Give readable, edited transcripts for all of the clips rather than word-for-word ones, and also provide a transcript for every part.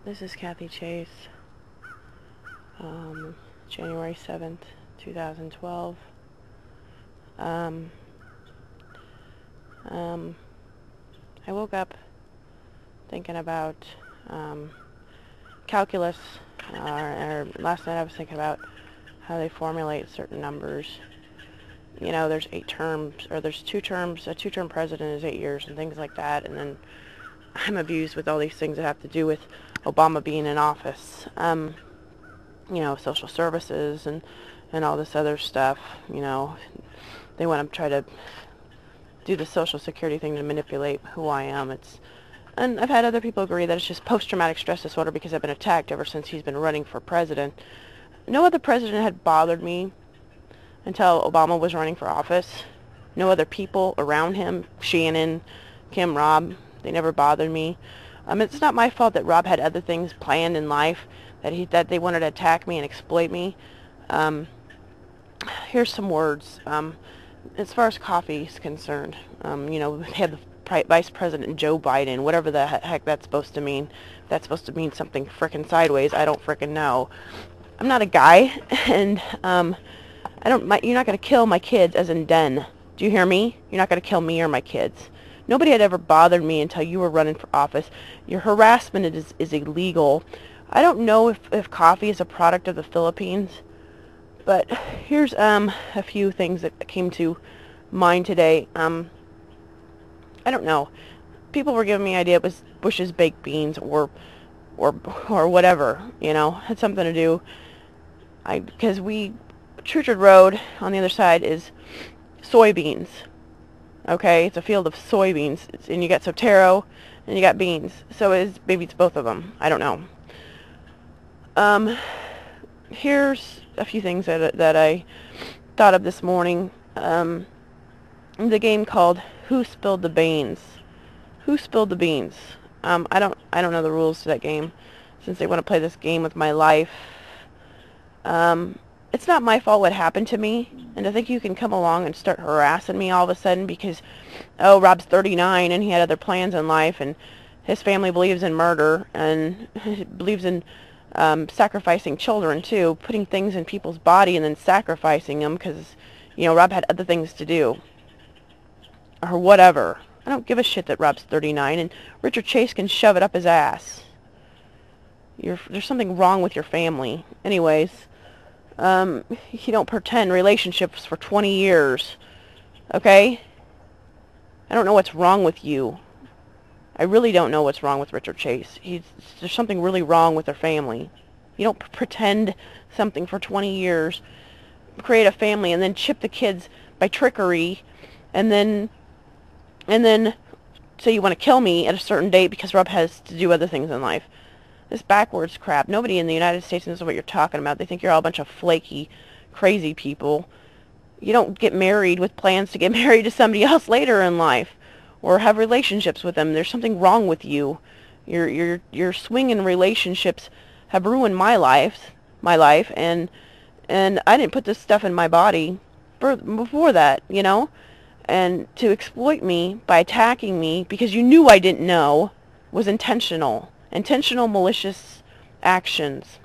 This is Kathy Chase, January 7th, 2012. I woke up thinking about calculus, or last night I was thinking about how they formulate certain numbers. You know, there's 8 terms, or there's 2 terms, a 2-term president is 8 years and things like that, and then I'm abused with all these things that have to do with Obama being in office. You know, social services and all this other stuff. You know, they want to try to do the Social Security thing to manipulate who I am. And I've had other people agree that it's just post-traumatic stress disorder because I've been attacked ever since he's been running for president. No other president had bothered me until Obama was running for office. No other people around him, Shannon, Kim, Rob, they never bothered me. It's not my fault that Rob had other things planned in life, that they wanted to attack me and exploit me. Here's some words. As far as coffee is concerned, you know, we had the Vice President Joe Biden, whatever the heck that's supposed to mean. That's supposed to mean something frickin' sideways. I don't frickin' know. I'm not a guy, and you're not gonna kill my kids, as in Den. Do you hear me? You're not gonna kill me or my kids. Nobody had ever bothered me until you were running for office. Your harassment is illegal. I don't know if coffee is a product of the Philippines, but here's a few things that came to mind today. I don't know. People were giving me the idea it was Bush's baked beans or whatever, you know, had something to do. Because Truchard Road on the other side is soybeans. Okay, it's a field of soybeans, and you got Sotero and you got beans. So maybe it's both of them. I don't know. Here's a few things that I thought of this morning. The game called Who Spilled the Beans? Who spilled the beans? I don't know the rules to that game, since they want to play this game with my life. It's not my fault what happened to me, and to think you can come along and start harassing me all of a sudden because, oh, Rob's 39 and he had other plans in life, and his family believes in murder and believes in sacrificing children too, putting things in people's body and then sacrificing them because, you know, Rob had other things to do or whatever. I don't give a shit that Rob's 39 and Richard Chase can shove it up his ass. There's something wrong with your family. Anyways, you don't pretend relationships for 20 years, okay? I don't know what's wrong with you. I really don't know what's wrong with Richard Chase. There's something really wrong with their family. You don't pretend something for 20 years, create a family, and then chip the kids by trickery, and then say you want to kill me at a certain date because Rob has to do other things in life. This backwards crap. Nobody in the United States knows what you're talking about. They think you're all a bunch of flaky, crazy people. You don't get married with plans to get married to somebody else later in life or have relationships with them. There's something wrong with you. Your swinging relationships have ruined my life, and I didn't put this stuff in my body before that, you know? And to exploit me by attacking me because you knew I didn't know was intentional. Intentional malicious actions.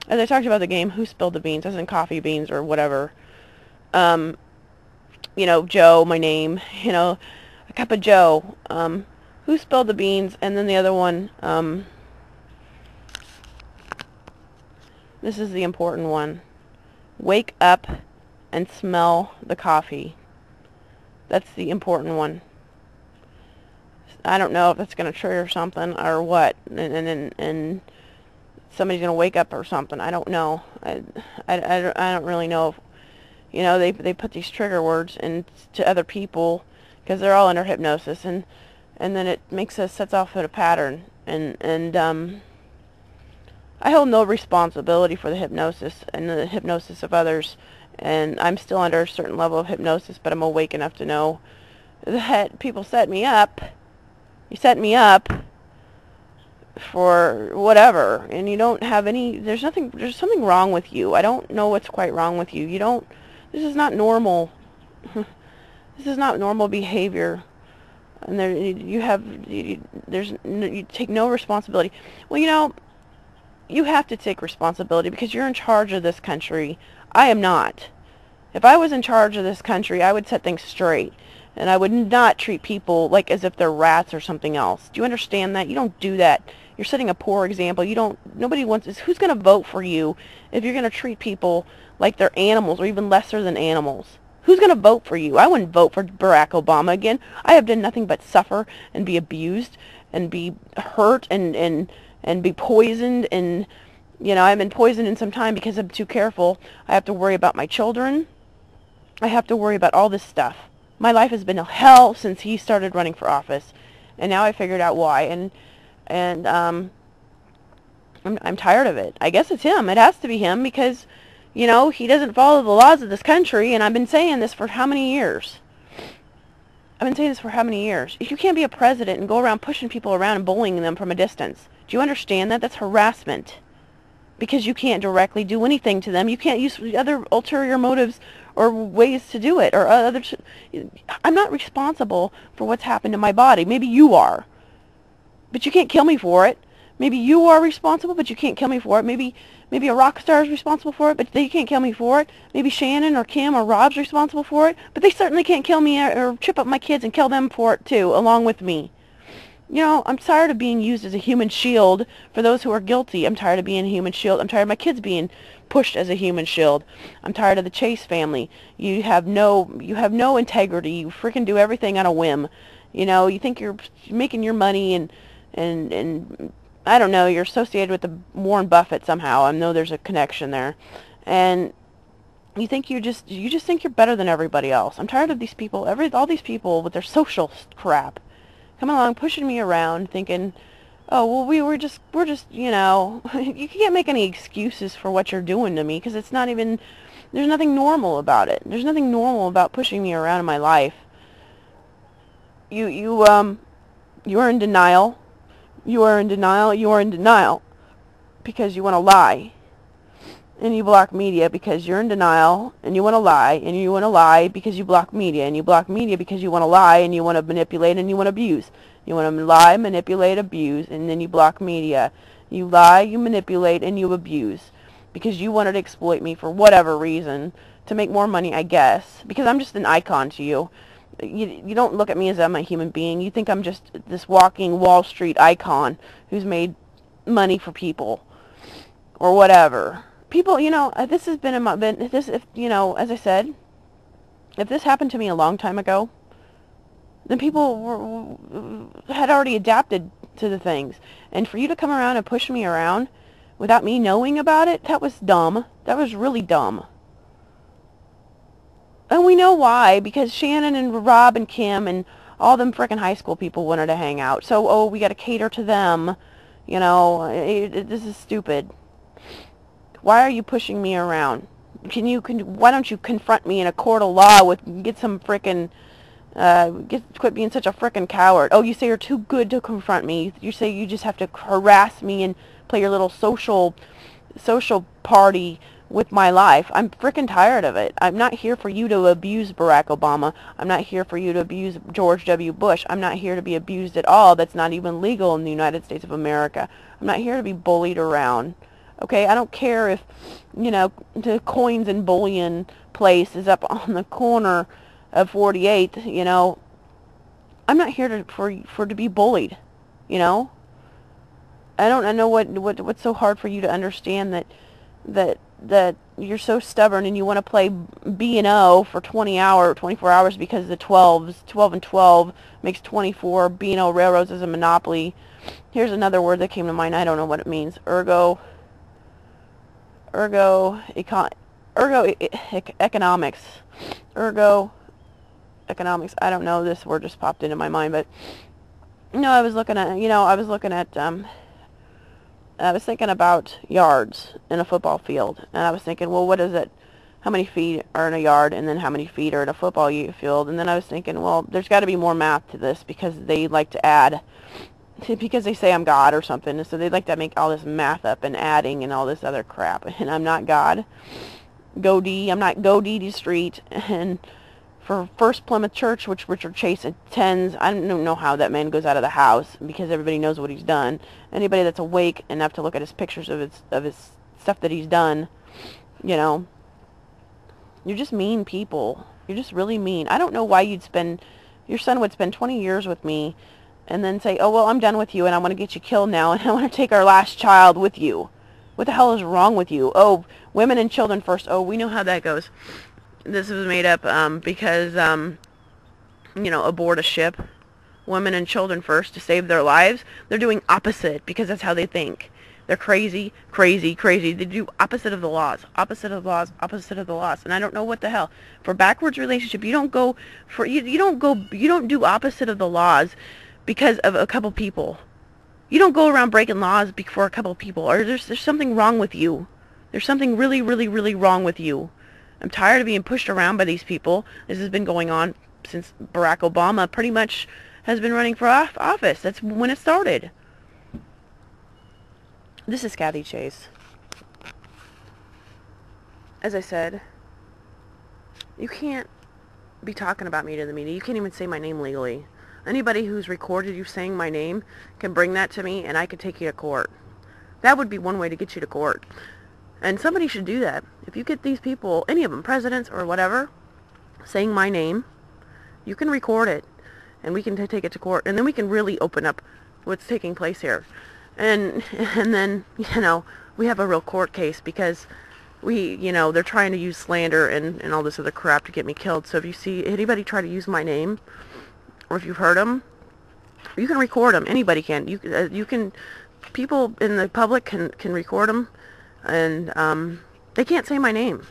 As I talked about the game, Who Spilled the Beans, as in coffee beans or whatever. You know, Joe, my name, you know, a cup of Joe. Who spilled the beans? And then the other one, this is the important one. Wake up and smell the coffee. That's the important one. I don't know if it's going to trigger something or what, and somebody's going to wake up or something. I don't know. I don't really know if, you know, they put these trigger words to other people because they're all under hypnosis, and then it sets off a pattern, and I hold no responsibility for the hypnosis and the hypnosis of others, and I'm still under a certain level of hypnosis, but I'm awake enough to know that people set me up. You set me up for whatever, and you don't have any, there's something wrong with you. I don't know what's quite wrong with you. This is not normal. This is not normal behavior. And there you take no responsibility. Well, you have to take responsibility because you're in charge of this country. I am not. If I was in charge of this country, I would set things straight. And I would not treat people like as if they're rats or something else. Do you understand that? You don't do that. You're setting a poor example. Nobody wants, who's going to vote for you if you're going to treat people like they're animals or even lesser than animals? Who's going to vote for you? I wouldn't vote for Barack Obama again. I have done nothing but suffer and be abused and be hurt and be poisoned. And, I've been poisoned in some time because I'm too careful. I have to worry about my children. I have to worry about all this stuff. My life has been a hell since he started running for office, and now I figured out why. And I'm tired of it. I guess it's him. It has to be him because, he doesn't follow the laws of this country, and I've been saying this for how many years? If you can't be a president and go around pushing people around and bullying them from a distance, do you understand that? That's harassment. Because you can't directly do anything to them. You can't use other ulterior motives or ways to do it. I'm not responsible for what's happened to my body. Maybe you are. But you can't kill me for it. Maybe you are responsible, but you can't kill me for it. Maybe a rock star is responsible for it, but they can't kill me for it. Maybe Shannon or Kim or Rob's responsible for it, but they certainly can't kill me or trip up my kids and kill them for it too, along with me. I'm tired of being used as a human shield for those who are guilty. I'm tired of being a human shield. I'm tired of my kids being pushed as a human shield. I'm tired of the Chase family. You have no integrity. You freaking do everything on a whim. You think you're making your money and I don't know, you're associated with the Warren Buffett somehow. I know there's a connection there. And you think you just think you're better than everybody else. I'm tired of these people, all these people with their social crap. Coming along, pushing me around, thinking, oh, well, we're just, you can't make any excuses for what you're doing to me, because it's not even, there's nothing normal about it. There's nothing normal about pushing me around in my life. You are in denial. You are in denial because you want to lie. And you block media because you're in denial, and you want to lie, and you want to lie because you block media, and you block media because you want to lie, and you want to manipulate, and you want to abuse. You want to lie, manipulate, abuse, and then you block media. You lie, you manipulate, and you abuse because you wanted to exploit me for whatever reason to make more money, I guess, because I'm just an icon to you. You don't look at me as I'm a human being. You think I'm just this walking Wall Street icon who's made money for people or whatever. People, this has been as I said, if this happened to me a long time ago, then people had already adapted to the things. And for you to come around and push me around without me knowing about it, that was dumb. That was really dumb. And we know why, because Shannon and Rob and Kim and all them frickin' high school people wanted to hang out. So, we got to cater to them. This is stupid. Why are you pushing me around? Why don't you confront me in a court of law get some frickin', quit being such a frickin' coward. Oh, you say you're too good to confront me. You say you just have to harass me and play your little social party with my life. I'm frickin' tired of it. I'm not here for you to abuse Barack Obama. I'm not here for you to abuse George W. Bush. I'm not here to be abused at all. That's not even legal in the United States of America. I'm not here to be bullied around. Okay, I don't care if, the coins and bullion place is up on the corner of 48th, I'm not here to be bullied, I know what's so hard for you to understand that you're so stubborn and you want to play B&O for 24 hours because the 12 and 12 makes 24. B&O Railroads is a monopoly. Here's another word that came to mind. I don't know what it means. Economics. Economics. I don't know. This word just popped into my mind, but I was thinking about yards in a football field, and I was thinking, well, what is it? How many feet are in a yard, and then how many feet are in a football field? And then I was thinking, well, there's got to be more math to this because they like to add, because they say I'm God or something, so they like to make all this math up and adding and all this other crap, and I'm not God. I'm not Go Dee Street and for First Plymouth Church, which Richard Chase attends. I don't know how that man goes out of the house, because everybody knows what he's done. Anybody that's awake enough to look at his pictures of his stuff that he's done, you know, you're just mean people. You're just really mean. I don't know why your son would spend 20 years with me and then say, oh, well, I'm done with you and I want to get you killed now and I want to take our last child with you. What the hell is wrong with you? Oh, women and children first. Oh, we know how that goes. This was made up because, you know, aboard a ship. Women and children first to save their lives. They're doing opposite because that's how they think. They're crazy, crazy, crazy. They do opposite of the laws, opposite of the laws, opposite of the laws. And I don't know what the hell. For backwards relationship, you don't go for you don't do opposite of the laws because of a couple people. You don't go around breaking laws for a couple people. Or there's something wrong with you. There's something really, really, really wrong with you. I'm tired of being pushed around by these people. This has been going on since Barack Obama pretty much has been running for office. That's when it started. This is Kathy Chase. As I said, you can't be talking about me to the media. You can't even say my name legally. Anybody who's recorded you saying my name can bring that to me and I could take you to court. That would be one way to get you to court. And somebody should do that. If you get these people, any of them, presidents or whatever, saying my name, you can record it and we can take it to court. And then we can really open up what's taking place here. And then, you know, we have a real court case because they're trying to use slander and all this other crap to get me killed. So if you see anybody try to use my name, or if you've heard them, you can record them. Anybody can. You can. People in the public can record them, and they can't say my name.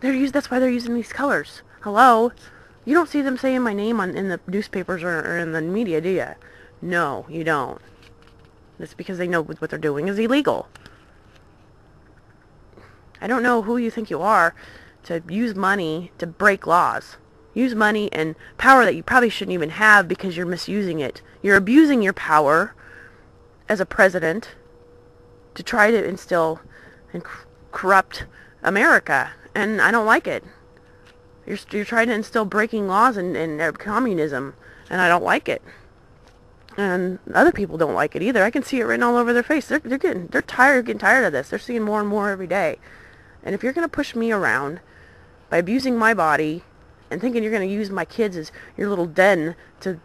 That's why they're using these colors. Hello, you don't see them saying my name in the newspapers or in the media, do you? No, you don't. It's because they know what they're doing is illegal. I don't know who you think you are to use money to break laws. Use money and power that you probably shouldn't even have because you're misusing it. You're abusing your power as a president to try to instill and corrupt America. And I don't like it. You're trying to instill breaking laws and communism. And I don't like it. And other people don't like it either. I can see it written all over their face. They're getting tired of this. They're seeing more and more every day. And if you're going to push me around by abusing my body and thinking you're going to use my kids as your little den to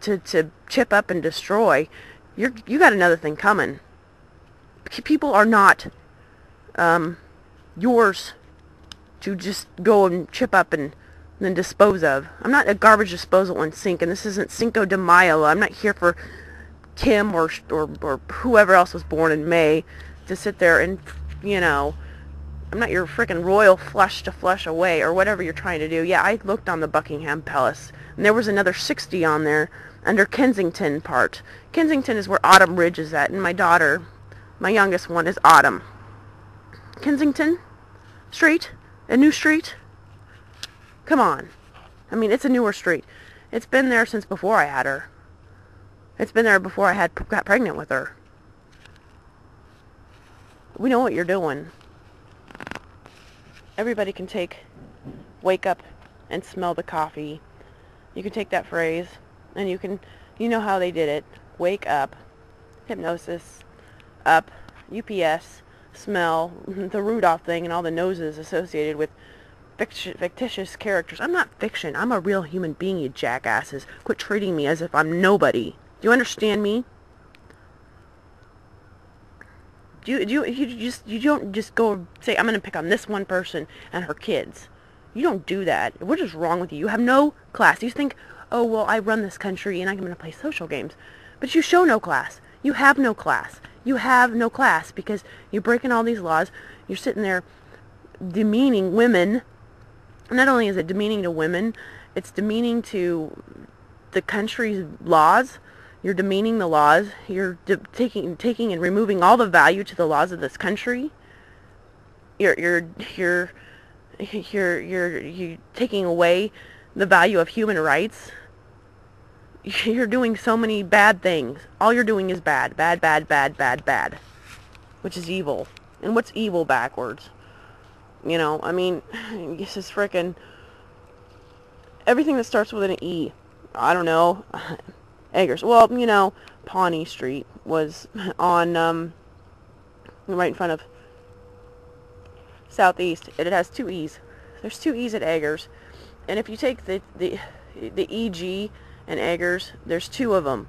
chip up and destroy, you got another thing coming. People are not yours to just go and chip up and then dispose of. I'm not a garbage disposal and sink, and this isn't Cinco de Mayo. I'm not here for Kim or whoever else was born in May to sit there and, you know, I'm not your frickin' royal flush to flush away or whatever you're trying to do. Yeah, I looked on the Buckingham Palace, and there was another 60 on there under Kensington part. Kensington is where Autumn Ridge is at, and my daughter, my youngest one, is Autumn. Kensington Street? A new street? Come on. I mean, it's a newer street. It's been there since before I had her. It's been there before I got pregnant with her. We know what you're doing. Everybody can wake up and smell the coffee. You can take that phrase and you know how they did it. Wake up, hypnosis, up, UPS, smell, the Rudolph thing and all the noses associated with fictitious characters. I'm not fiction. I'm a real human being, you jackasses. Quit treating me as if I'm nobody. Do you understand me? You don't just go say, I'm going to pick on this one person and her kids. You don't do that. What is wrong with you? You have no class. You think, oh, well, I run this country and I'm going to play social games. But you show no class. You have no class. You have no class because you're breaking all these laws. You're sitting there demeaning women. Not only is it demeaning to women, it's demeaning to the country's laws. You're demeaning the laws. You're taking and removing all the value to the laws of this country. You're taking away the value of human rights. You're doing so many bad things. All you're doing is bad, bad, bad, bad, bad, bad, which is evil. And what's evil backwards? You know, I mean, this is frickin'. Everything that starts with an E. I don't know. Eggers. Well, you know, Pawnee Street was on, right in front of Southeast. It has two E's. There's two E's at Eggers. And if you take the EG and Eggers, there's two of them.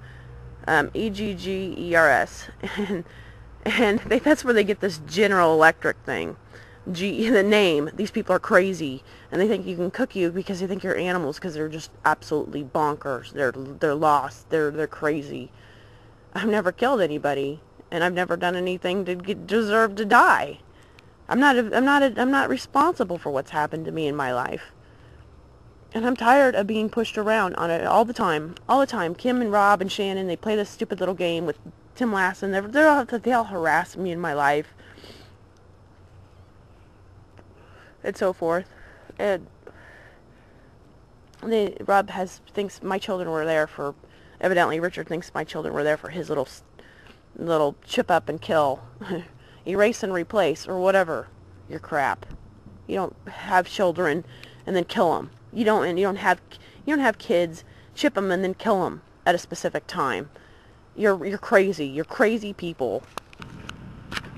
EGGERS. And that's where they get this General Electric thing. The name. These people are crazy, and they think you can cook you because they think you're animals, because they're just absolutely bonkers. They're lost. They're crazy. I've never killed anybody, and I've never done anything to deserve to die. I'm not responsible for what's happened to me in my life. And I'm tired of being pushed around on it all the time. All the time. Kim and Rob and Shannon, they play this stupid little game with Tim Lassen. They all harass me in my life. And so forth. And Rob thinks my children were there for, evidently Richard thinks my children were there for his little chip up and kill. Erase and replace, or whatever your crap. You don't have children and then kill them. You don't have kids, chip them and then kill them at a specific time. You're crazy. You're crazy people.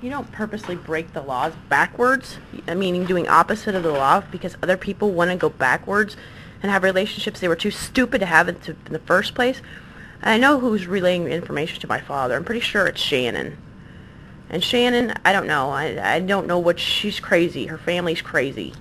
You don't purposely break the laws backwards, meaning doing opposite of the law because other people want to go backwards and have relationships they were too stupid to have in the first place. I know who's relaying information to my father. I'm pretty sure it's Shannon. And Shannon, I don't know. I don't know what, she's crazy. Her family's crazy.